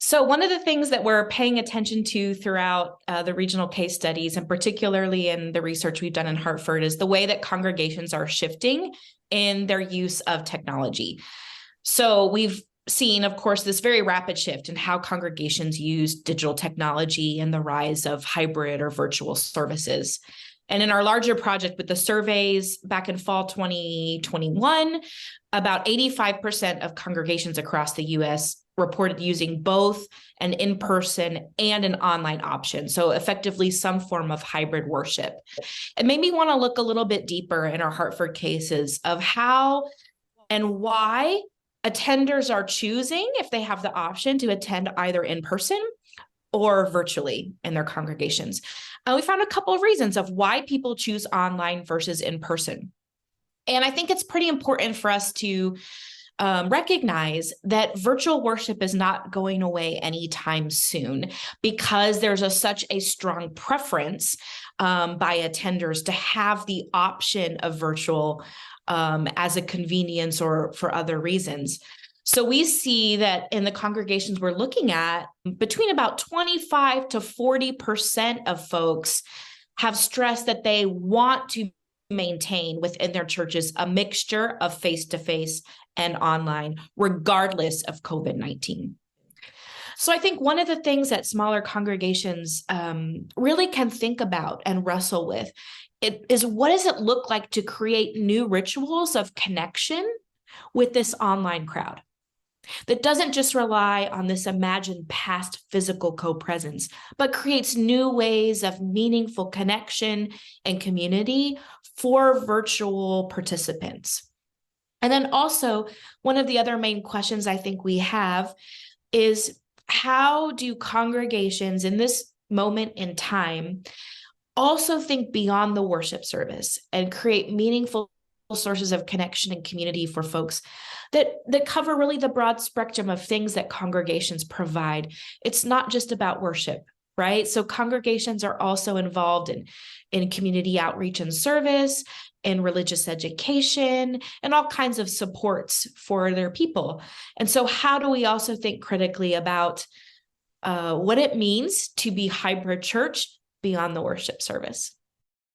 So one of the things that we're paying attention to throughout the regional case studies, and particularly in the research we've done in Hartford, is the way that congregations are shifting in their use of technology. So we've seen, of course, this very rapid shift in how congregations use digital technology and the rise of hybrid or virtual services. And in our larger project with the surveys back in fall 2021, about 85% of congregations across the US reported using both an in-person and an online option. So effectively some form of hybrid worship. It made me want to look a little bit deeper in our Hartford cases of how and why attenders are choosing, if they have the option, to attend either in person or virtually in their congregations. We found a couple of reasons of why people choose online versus in person. And I think it's pretty important for us to recognize that virtual worship is not going away anytime soon, because there's such a strong preference by attenders to have the option of virtual as a convenience or for other reasons. So we see that in the congregations we're looking at, between about 25 to 40% of folks have stressed that they want to maintain within their churches a mixture of face-to-face and online, regardless of COVID-19. So I think one of the things that smaller congregations really can think about and wrestle with is, what does it look like to create new rituals of connection with this online crowd that doesn't just rely on this imagined past physical co-presence, but creates new ways of meaningful connection and community for virtual participants. And then also, one of the other main questions I think we have is, how do congregations in this moment in time also think beyond the worship service and create meaningful sources of connection and community for folks that cover really the broad spectrum of things that congregations provide? It's not just about worship, right? So congregations are also involved in community outreach and service, in religious education, and all kinds of supports for their people. And so how do we also think critically about what it means to be hybrid church beyond the worship service?